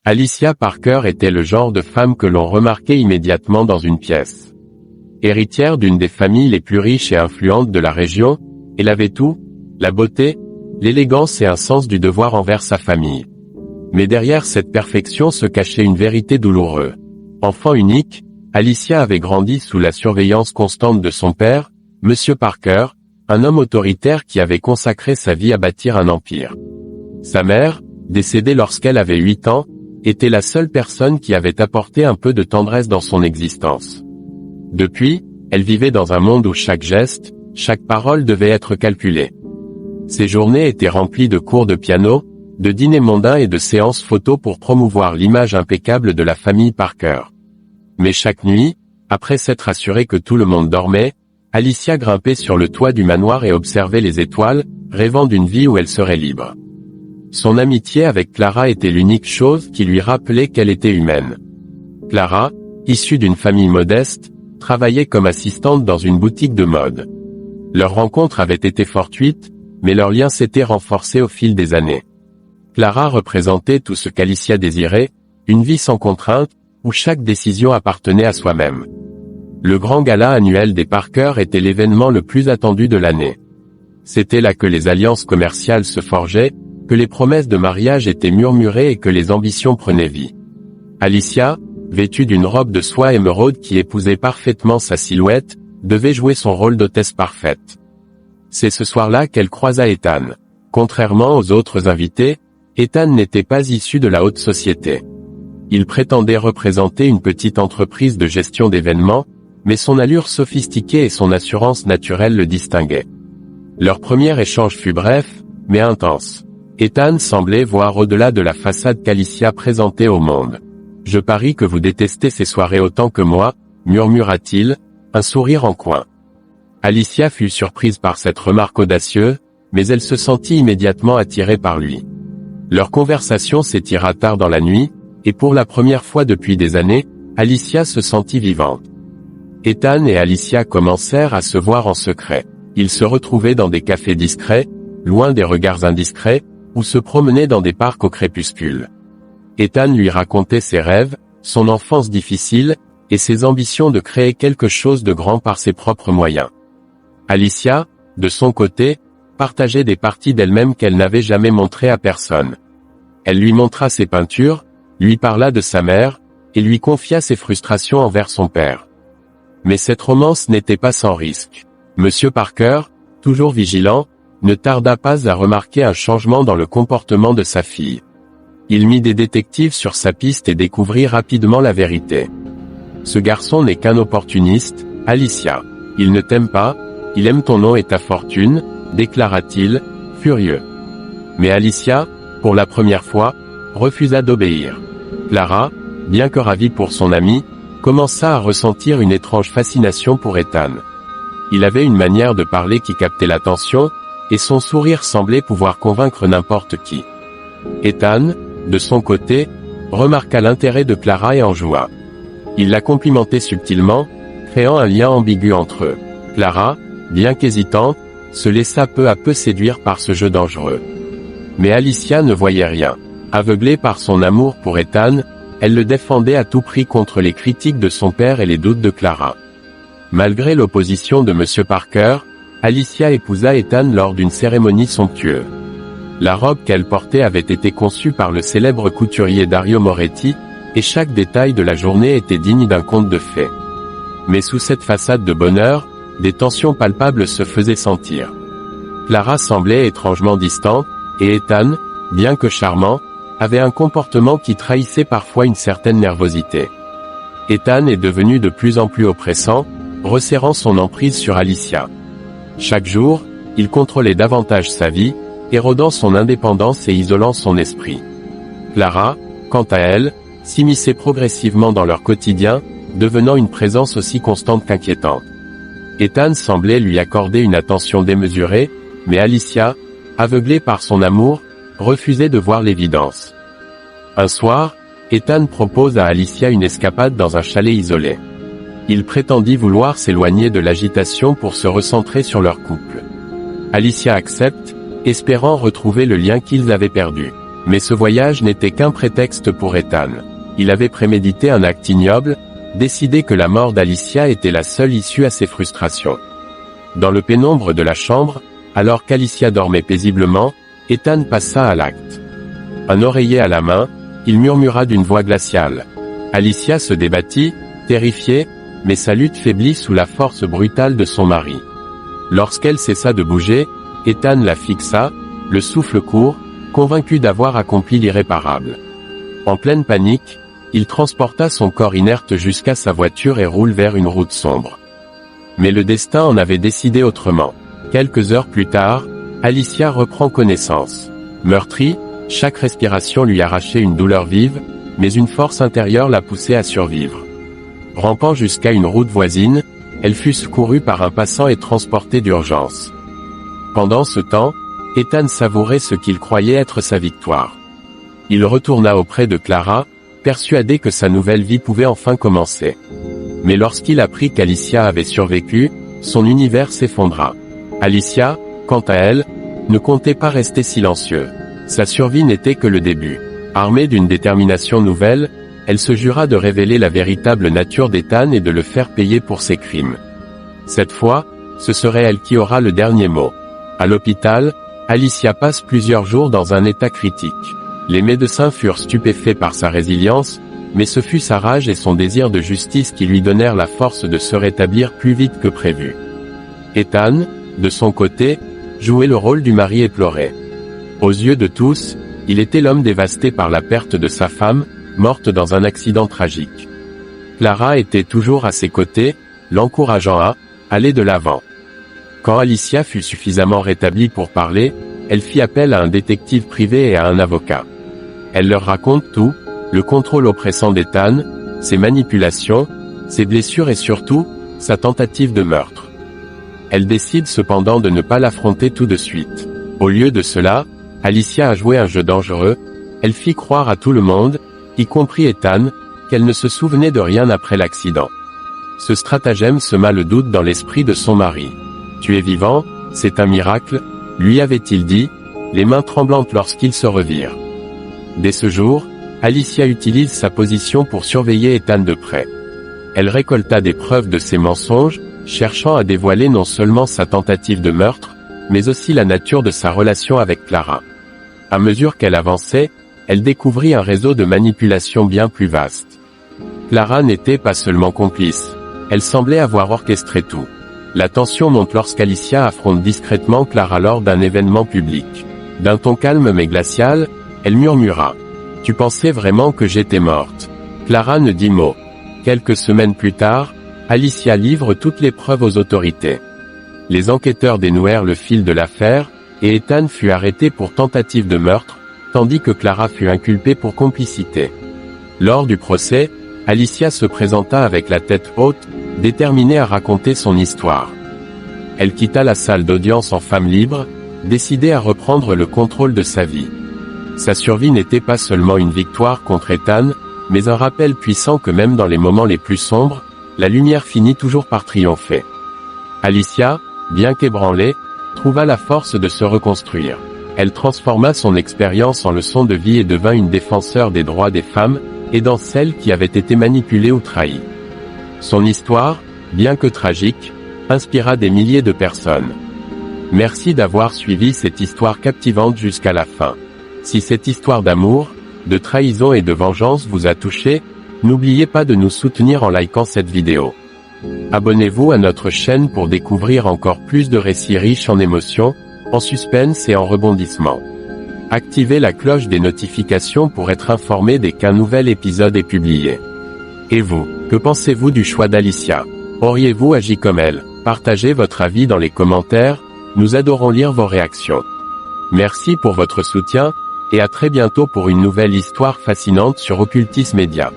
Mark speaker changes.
Speaker 1: Alicia Parker était le genre de femme que l'on remarquait immédiatement dans une pièce. Héritière d'une des familles les plus riches et influentes de la région, elle avait tout, la beauté, l'élégance et un sens du devoir envers sa famille. Mais derrière cette perfection se cachait une vérité douloureuse. Enfant unique, Alicia avait grandi sous la surveillance constante de son père, Monsieur Parker, un homme autoritaire qui avait consacré sa vie à bâtir un empire. Sa mère, décédée lorsqu'elle avait 8 ans, était la seule personne qui avait apporté un peu de tendresse dans son existence. Depuis, elle vivait dans un monde où chaque geste, chaque parole devait être calculée. Ses journées étaient remplies de cours de piano, de dîners mondains et de séances photos pour promouvoir l'image impeccable de la famille Parker. Mais chaque nuit, après s'être assurée que tout le monde dormait, Alicia grimpait sur le toit du manoir et observait les étoiles, rêvant d'une vie où elle serait libre. Son amitié avec Clara était l'unique chose qui lui rappelait qu'elle était humaine. Clara, issue d'une famille modeste, travaillait comme assistante dans une boutique de mode. Leur rencontre avait été fortuite, mais leur lien s'était renforcé au fil des années. Clara représentait tout ce qu'Alicia désirait, une vie sans contrainte, où chaque décision appartenait à soi-même. Le grand gala annuel des Parker était l'événement le plus attendu de l'année. C'était là que les alliances commerciales se forgeaient, que les promesses de mariage étaient murmurées et que les ambitions prenaient vie. Alicia, vêtue d'une robe de soie émeraude qui épousait parfaitement sa silhouette, devait jouer son rôle d'hôtesse parfaite. C'est ce soir-là qu'elle croisa Ethan. Contrairement aux autres invités, Ethan n'était pas issu de la haute société. Il prétendait représenter une petite entreprise de gestion d'événements, mais son allure sophistiquée et son assurance naturelle le distinguaient. Leur premier échange fut bref, mais intense. Ethan semblait voir au-delà de la façade qu'Alicia présentait au monde. « Je parie que vous détestez ces soirées autant que moi », murmura-t-il, un sourire en coin. Alicia fut surprise par cette remarque audacieuse, mais elle se sentit immédiatement attirée par lui. Leur conversation s'étira tard dans la nuit, et pour la première fois depuis des années, Alicia se sentit vivante. Ethan et Alicia commencèrent à se voir en secret. Ils se retrouvaient dans des cafés discrets, loin des regards indiscrets, ou se promenaient dans des parcs au crépuscule. Ethan lui racontait ses rêves, son enfance difficile, et ses ambitions de créer quelque chose de grand par ses propres moyens. Alicia, de son côté, partageait des parties d'elle-même qu'elle n'avait jamais montrées à personne. Elle lui montra ses peintures, lui parla de sa mère, et lui confia ses frustrations envers son père. Mais cette romance n'était pas sans risque. Monsieur Parker, toujours vigilant, ne tarda pas à remarquer un changement dans le comportement de sa fille. Il mit des détectives sur sa piste et découvrit rapidement la vérité. Ce garçon n'est qu'un opportuniste, Alicia. Il ne t'aime pas, il aime ton nom et ta fortune, déclara-t-il, furieux. Mais Alicia, pour la première fois, refusa d'obéir. Clara, bien que ravie pour son ami, commença à ressentir une étrange fascination pour Ethan. Il avait une manière de parler qui captait l'attention, et son sourire semblait pouvoir convaincre n'importe qui. Ethan, de son côté, remarqua l'intérêt de Clara et en joua. Il la complimentait subtilement, créant un lien ambigu entre eux. Clara, bien qu'hésitante, se laissa peu à peu séduire par ce jeu dangereux. Mais Alicia ne voyait rien. Aveuglée par son amour pour Ethan, elle le défendait à tout prix contre les critiques de son père et les doutes de Clara. Malgré l'opposition de Monsieur Parker, Alicia épousa Ethan lors d'une cérémonie somptueuse. La robe qu'elle portait avait été conçue par le célèbre couturier Dario Moretti, et chaque détail de la journée était digne d'un conte de fées. Mais sous cette façade de bonheur, des tensions palpables se faisaient sentir. Clara semblait étrangement distante, et Ethan, bien que charmant, avait un comportement qui trahissait parfois une certaine nervosité. Ethan est devenu de plus en plus oppressant, resserrant son emprise sur Alicia. Chaque jour, il contrôlait davantage sa vie, érodant son indépendance et isolant son esprit. Clara, quant à elle, s'immisçait progressivement dans leur quotidien, devenant une présence aussi constante qu'inquiétante. Ethan semblait lui accorder une attention démesurée, mais Alicia, aveuglée par son amour, refusait de voir l'évidence. Un soir, Ethan propose à Alicia une escapade dans un chalet isolé. Il prétendit vouloir s'éloigner de l'agitation pour se recentrer sur leur couple. Alicia accepte, espérant retrouver le lien qu'ils avaient perdu. Mais ce voyage n'était qu'un prétexte pour Ethan. Il avait prémédité un acte ignoble, décidé que la mort d'Alicia était la seule issue à ses frustrations. Dans le pénombre de la chambre, alors qu'Alicia dormait paisiblement, Ethan passa à l'acte. Un oreiller à la main, il murmura d'une voix glaciale. Alicia se débattit, terrifiée, mais sa lutte faiblit sous la force brutale de son mari. Lorsqu'elle cessa de bouger, Ethan la fixa, le souffle court, convaincu d'avoir accompli l'irréparable. En pleine panique, il transporta son corps inerte jusqu'à sa voiture et roule vers une route sombre. Mais le destin en avait décidé autrement. Quelques heures plus tard, Alicia reprend connaissance. Meurtrie, chaque respiration lui arrachait une douleur vive, mais une force intérieure la poussait à survivre. Rampant jusqu'à une route voisine, elle fut secourue par un passant et transportée d'urgence. Pendant ce temps, Ethan savourait ce qu'il croyait être sa victoire. Il retourna auprès de Clara, persuadé que sa nouvelle vie pouvait enfin commencer. Mais lorsqu'il apprit qu'Alicia avait survécu, son univers s'effondra. Alicia, quant à elle, ne comptait pas rester silencieuse. Sa survie n'était que le début. Armée d'une détermination nouvelle, elle se jura de révéler la véritable nature d'Ethan et de le faire payer pour ses crimes. Cette fois, ce serait elle qui aura le dernier mot. À l'hôpital, Alicia passe plusieurs jours dans un état critique. Les médecins furent stupéfaits par sa résilience, mais ce fut sa rage et son désir de justice qui lui donnèrent la force de se rétablir plus vite que prévu. Ethan, de son côté, jouait le rôle du mari éploré. Aux yeux de tous, il était l'homme dévasté par la perte de sa femme, morte dans un accident tragique. Clara était toujours à ses côtés, l'encourageant à aller de l'avant. Quand Alicia fut suffisamment rétablie pour parler, elle fit appel à un détective privé et à un avocat. Elle leur raconte tout, le contrôle oppressant d'Ethan, ses manipulations, ses blessures et surtout, sa tentative de meurtre. Elle décide cependant de ne pas l'affronter tout de suite. Au lieu de cela, Alicia a joué un jeu dangereux, elle fit croire à tout le monde, y compris Ethan, qu'elle ne se souvenait de rien après l'accident. Ce stratagème sema le doute dans l'esprit de son mari. « Tu es vivant, c'est un miracle », lui avait-il dit, les mains tremblantes lorsqu'ils se revirent. Dès ce jour, Alicia utilise sa position pour surveiller Ethan de près. Elle récolta des preuves de ses mensonges, cherchant à dévoiler non seulement sa tentative de meurtre, mais aussi la nature de sa relation avec Clara. À mesure qu'elle avançait, elle découvrit un réseau de manipulation bien plus vaste. Clara n'était pas seulement complice, elle semblait avoir orchestré tout. La tension monte lorsqu'Alicia affronte discrètement Clara lors d'un événement public. D'un ton calme mais glacial, elle murmura. « Tu pensais vraiment que j'étais morte ?» Clara ne dit mot. Quelques semaines plus tard, Alicia livre toutes les preuves aux autorités. Les enquêteurs dénouèrent le fil de l'affaire, et Ethan fut arrêté pour tentative de meurtre, tandis que Clara fut inculpée pour complicité. Lors du procès, Alicia se présenta avec la tête haute, déterminée à raconter son histoire. Elle quitta la salle d'audience en femme libre, décidée à reprendre le contrôle de sa vie. Sa survie n'était pas seulement une victoire contre Ethan, mais un rappel puissant que même dans les moments les plus sombres, la lumière finit toujours par triompher. Alicia, bien qu'ébranlée, trouva la force de se reconstruire. Elle transforma son expérience en leçon de vie et devint une défenseur des droits des femmes, aidant celles qui avaient été manipulées ou trahies. Son histoire, bien que tragique, inspira des milliers de personnes. Merci d'avoir suivi cette histoire captivante jusqu'à la fin. Si cette histoire d'amour, de trahison et de vengeance vous a touché, n'oubliez pas de nous soutenir en likant cette vidéo. Abonnez-vous à notre chaîne pour découvrir encore plus de récits riches en émotions, en suspense et en rebondissements. Activez la cloche des notifications pour être informé dès qu'un nouvel épisode est publié. Et vous, que pensez-vous du choix d'Alicia? Auriez-vous agi comme elle? Partagez votre avis dans les commentaires, nous adorons lire vos réactions. Merci pour votre soutien, et à très bientôt pour une nouvelle histoire fascinante sur Occultis Media.